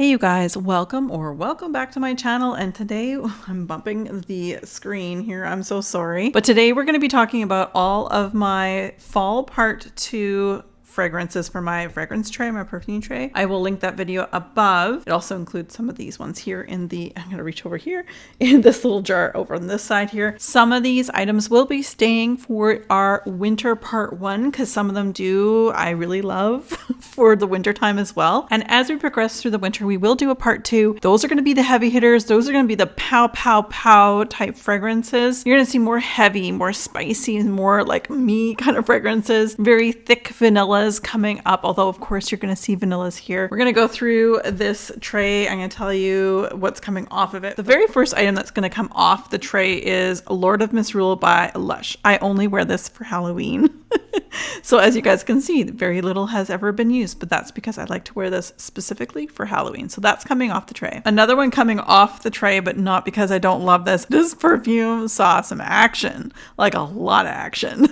Hey you guys, welcome back to my channel, and today I'm bumping the screen here. I'm so sorry. But today we're going to be talking about all of my fall part 2 fragrances for my fragrance tray, my perfume tray. I will link that video above. It also includes some of these ones here in the, I'm going to reach over here, in this little jar over on this side here. Some of these items will be staying for our winter part 1 because some of them I really love for the winter time as well. And as we progress through the winter, we will do a part 2. Those are going to be the heavy hitters. Those are going to be the pow, pow, pow type fragrances. You're going to see more heavy, more spicy, more like me kind of fragrances. Very thick vanillas coming up, although of course you're going to see vanillas here. We're going to go through this tray. I'm going to tell you what's coming off of it. The very first item that's going to come off the tray is Lord of Misrule by Lush. I only wear this for Halloween. So as you guys can see, very little has ever been used, but that's because I like to wear this specifically for Halloween. So that's coming off the tray. Another one coming off the tray, but not because I don't love this. This perfume saw some action, like a lot of action.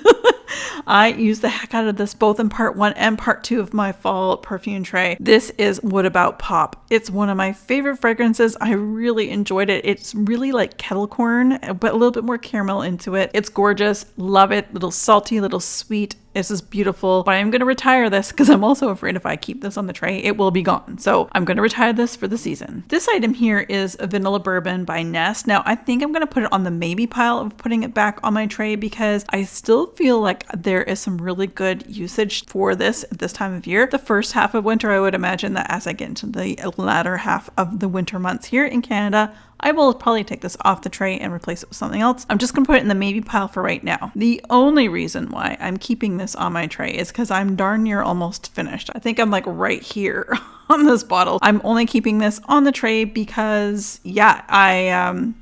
I used the heck out of this both in part 1 and part 2 of my fall perfume tray. This is What About Pop. It's one of my favorite fragrances. I really enjoyed it. It's really like kettle corn, but a little bit more caramel into it. It's gorgeous. Love it. Little salty, little sweet. This is beautiful, but I'm going to retire this because I'm also afraid if I keep this on the tray, it will be gone. So I'm going to retire this for the season. This item here is a Vanilla Bourbon by Nest. Now, I think I'm going to put it on the maybe pile of putting it back on my tray because I still feel like there is some really good usage for this at this time of year. The first half of winter, I would imagine that as I get into the latter half of the winter months here in Canada, I will probably take this off the tray and replace it with something else. I'm just going to put it in the maybe pile for right now. The only reason why I'm keeping this on my tray is because I'm darn near almost finished. I think I'm like right here on this bottle. I'm only keeping this on the tray because, yeah, I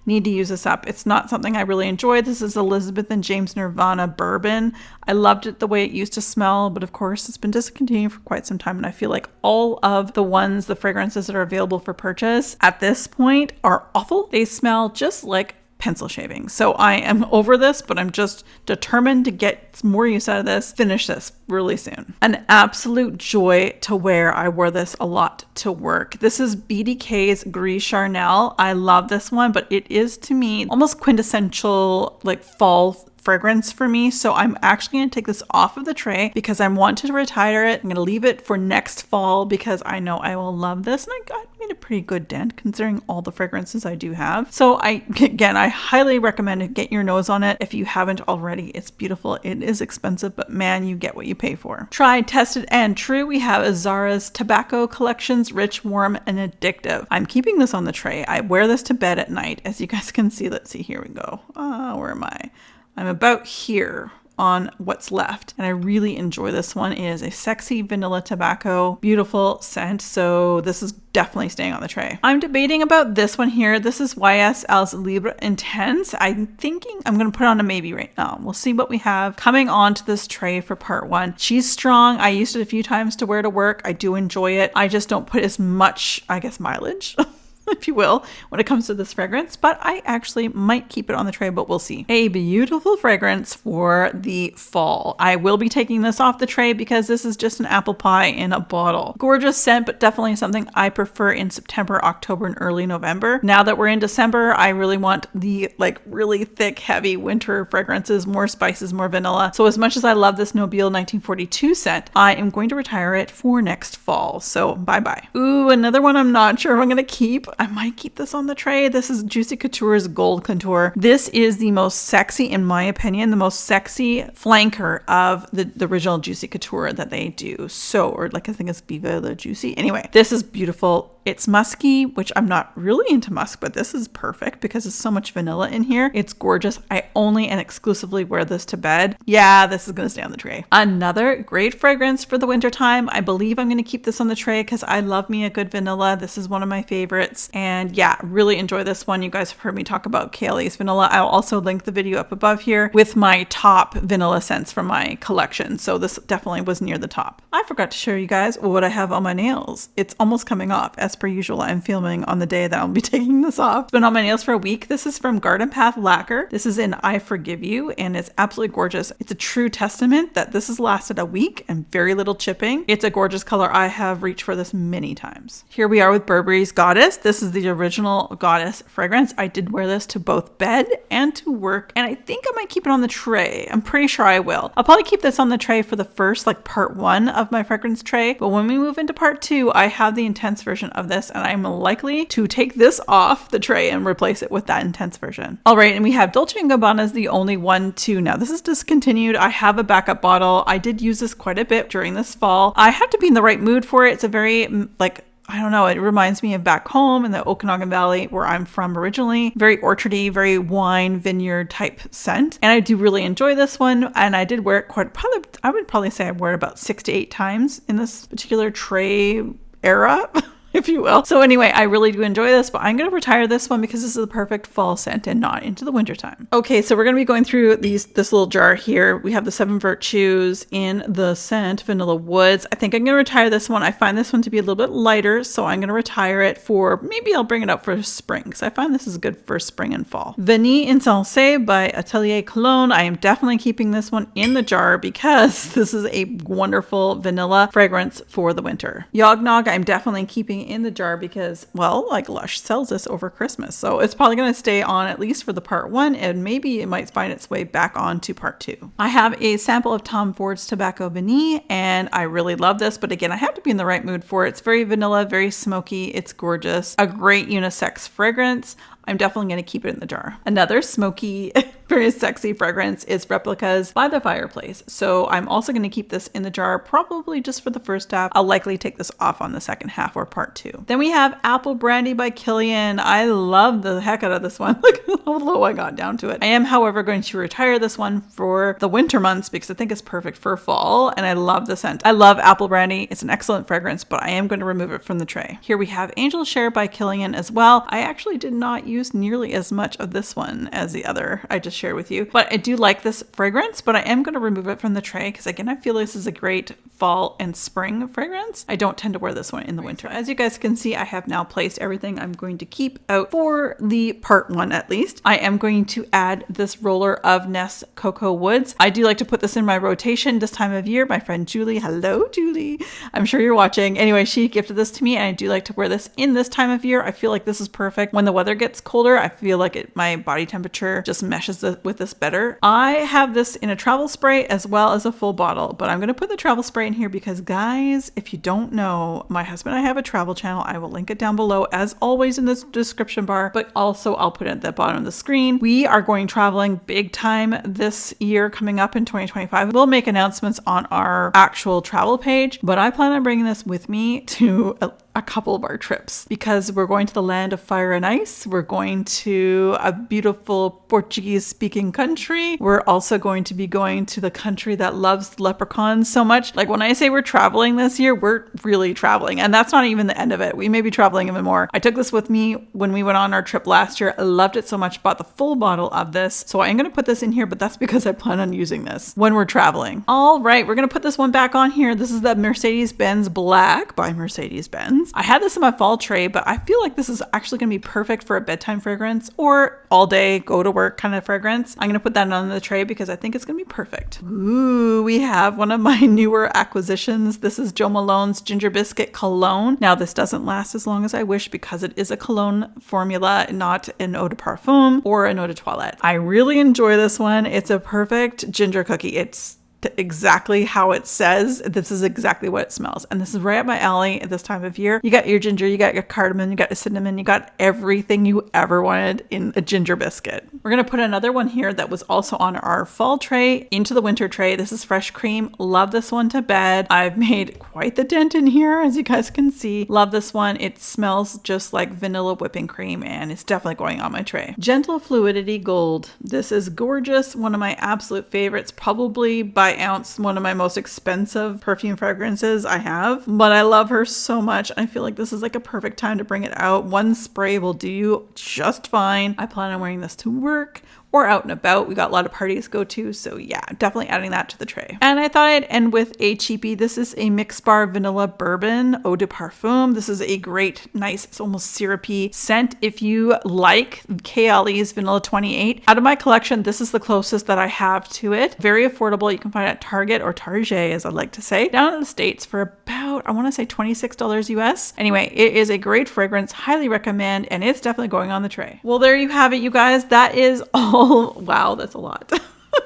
need to use this up. It's not something I really enjoy. This is Elizabeth and James Nirvana bourbon. I loved it the way it used to smell, but of course it's been discontinued for quite some time. And I feel like all of the fragrances that are available for purchase at this point are awful. They smell just like pencil shaving. So I am over this, but I'm just determined to get more use out of this, finish this really soon. An absolute joy to wear. I wore this a lot to work. This is BDK's Gris Charnel. I love this one, but it is to me almost quintessential like fall fragrance for me. So I'm actually going to take this off of the tray because I want to retire it. I'm going to leave it for next fall because I know I will love this. And I made a pretty good dent considering all the fragrances I do have. So I highly recommend it. Get your nose on it if you haven't already. It's beautiful. It is expensive, but man, you get what you pay for. Tried, tested, and true. We have Zara's Tobacco Collections, Rich, Warm, and Addictive. I'm keeping this on the tray. I wear this to bed at night. As you guys can see, let's see, here we go. Where am I? I'm about here on what's left, and I really enjoy this one. It is a sexy vanilla tobacco, beautiful scent, so this is definitely staying on the tray. I'm debating about this one here. This is YSL's Libre Intense. I'm thinking I'm going to put on a maybe right now. We'll see what we have coming onto this tray for part 1. She's strong. I used it a few times to wear to work. I do enjoy it. I just don't put as much, I guess, mileage if you will, when it comes to this fragrance, but I actually might keep it on the tray, but we'll see. A beautiful fragrance for the fall. I will be taking this off the tray because this is just an apple pie in a bottle. Gorgeous scent, but definitely something I prefer in September, October, and early November. Now that we're in December, I really want the like really thick, heavy winter fragrances, more spices, more vanilla. So as much as I love this Nobile 1942 scent, I am going to retire it for next fall. So bye-bye. Ooh, another one I'm not sure if I'm going to keep. I might keep this on the tray. This is Juicy Couture's Gold Contour. This is the most sexy, in my opinion, the most sexy flanker of the original Juicy Couture that they do. So, or like I think it's Blvd Juicy. Anyway, this is beautiful. It's musky, which I'm not really into musk, but this is perfect because there's so much vanilla in here. It's gorgeous. I only and exclusively wear this to bed. Yeah, this is going to stay on the tray. Another great fragrance for the winter time. I believe I'm going to keep this on the tray because I love me a good vanilla. This is one of my favorites. fragrance. And yeah, really enjoy this one. You guys have heard me talk about Kaylee's vanilla. I'll also link the video up above here with my top vanilla scents from my collection. So this definitely was near the top. I forgot to show you guys what I have on my nails. It's almost coming off. As per usual, I'm filming on the day that I'll be taking this off. It's been on my nails for a week. This is from Garden Path Lacquer. This is in I Forgive You, and it's absolutely gorgeous. It's a true testament that this has lasted a week and very little chipping. It's a gorgeous color. I have reached for this many times. Here we are with Burberry's Goddess. This is the original Goddess fragrance. I did wear this to both bed and to work, and I think I might keep it on the tray. I'm pretty sure I will. I'll probably keep this on the tray for the first, like, part 1 of my fragrance tray, but when we move into part 2, I have the intense version of this, and I'm likely to take this off the tray and replace it with that intense version. All right, and we have Dolce & Gabbana's The Only One Too. Now, this is discontinued. I have a backup bottle. I did use this quite a bit during this fall. I have to be in the right mood for it. It's a very, like, I don't know, it reminds me of back home in the Okanagan Valley where I'm from originally. Very orchardy, very wine vineyard type scent. And I do really enjoy this one. And I did wear it I would probably say I wore it about 6 to 8 times in this particular tray era. If you will. So anyway, I really do enjoy this, but I'm going to retire this one because this is the perfect fall scent and not into the winter time. Okay, so we're going to be going through this little jar here. We have the 7 Virtues in the scent Vanilla Woods. I think I'm going to retire this one. I find this one to be a little bit lighter, so I'm going to retire it for, maybe I'll bring it up for spring because I find this is good for spring and fall. Vanille Insensé by Atelier Cologne. I am definitely keeping this one in the jar because this is a wonderful vanilla fragrance for the winter. Yognog, I'm definitely keeping in the jar because, well, like Lush sells this over Christmas, so it's probably going to stay on at least for the part 1, and maybe it might find its way back on to part 2. I have a sample of Tom Ford's Tobacco Vanille, and I really love this, but again, I have to be in the right mood for it. It's very vanilla, very smoky. It's gorgeous. A great unisex fragrance. I'm definitely going to keep it in the jar. Another smoky, very sexy fragrance is Replicas by the Fireplace. So I'm also going to keep this in the jar, probably just for the first half. I'll likely take this off on the second half or part 2. Then we have Apple Brandy by Kilian. I love the heck out of this one. Look how low I got down to it. I am, however, going to retire this one for the winter months because I think it's perfect for fall, and I love the scent. I love Apple Brandy. It's an excellent fragrance, but I am going to remove it from the tray. Here we have Angel Share by Kilian as well. I actually did not use nearly as much of this one as the other I just shared with you, but I do like this fragrance, but I am going to remove it from the tray because, again, I feel this is a great fall and spring fragrance. I don't tend to wear this one in the winter. As you guys can see, I have now placed everything I'm going to keep out for the part 1 at least. I am going to add this roller of Nest Cocoa Woods. I do like to put this in my rotation this time of year. My friend Julie, hello Julie, I'm sure you're watching. Anyway, she gifted this to me, and I do like to wear this in this time of year. I feel like this is perfect when the weather gets colder. I feel like my body temperature just meshes with this better. I have this in a travel spray as well as a full bottle, but I'm going to put the travel spray in here because, guys, if you don't know, my husband and I have a travel channel. I will link it down below as always in the description bar, but also I'll put it at the bottom of the screen. We are going traveling big time this year coming up in 2025. We'll make announcements on our actual travel page, but I plan on bringing this with me to a couple of our trips because we're going to the land of fire and ice. We're going to a beautiful Portuguese speaking country. We're also going to be going to the country that loves leprechauns so much. Like, when I say we're traveling this year, we're really traveling, and that's not even the end of it. We may be traveling even more. I took this with me when we went on our trip last year. I loved it so much, bought the full bottle of this. So I am going to put this in here, but that's because I plan on using this when we're traveling. All right, we're going to put this one back on here. This is the Mercedes-Benz Black by Mercedes-Benz. I had this in my fall tray, but I feel like this is actually going to be perfect for a bedtime fragrance or all day, go to work kind of fragrance. I'm going to put that on the tray because I think it's going to be perfect. Ooh, we have one of my newer acquisitions. This is Jo Malone's Ginger Biscuit Cologne. Now, this doesn't last as long as I wish because it is a cologne formula, not an eau de parfum or an eau de toilette. I really enjoy this one. It's a perfect ginger cookie. It's exactly how it says. This is exactly what it smells, and this is right up my alley at this time of year. You got your ginger, you got your cardamom, you got your cinnamon, you got everything you ever wanted in a ginger biscuit. We're gonna put another one here that was also on our fall tray into the winter tray. This is Fresh Cream. Love this one to bed. I've made quite the dent in here, as you guys can see. Love this one. It smells just like vanilla whipping cream, and it's definitely going on my tray. Gentle Fluidity Gold. This is gorgeous. One of my absolute favorites, probably by by ounce, one of my most expensive perfume fragrances I have, but I love her so much. I feel like this is like a perfect time to bring it out. One spray will do you just fine. I plan on wearing this to work or out and about. We got a lot of parties to go to, so yeah, definitely adding that to the tray. And I thought I'd end with a cheapie. This is a Mix Bar Vanilla Bourbon Eau de Parfum. This is a great, nice, it's almost syrupy scent. If you like KLE's Vanilla 28, out of my collection, this is the closest that I have to it. Very affordable. You can find it at Target or Target, as I'd like to say, down in the States for about, I want to say $26 US. Anyway, it is a great fragrance, highly recommend, and it's definitely going on the tray. Well, there you have it, you guys. That is all. Wow, that's a lot.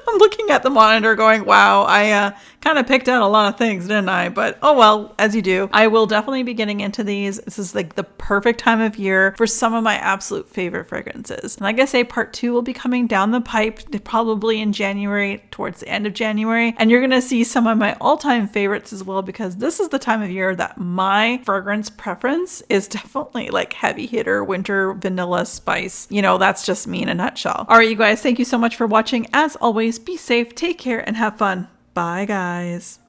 I'm looking at the monitor going, wow, I kind of picked out a lot of things, didn't I? But oh well, as you do. I will definitely be getting into these. This is like the perfect time of year for some of my absolute favorite fragrances. And like I say, part 2 will be coming down the pipe probably in January, towards the end of January. And you're going to see some of my all-time favorites as well, because this is the time of year that my fragrance preference is definitely like heavy hitter, winter, vanilla, spice. You know, that's just me in a nutshell. All right, you guys, thank you so much for watching. As always, be safe, take care, and have fun. Bye, guys.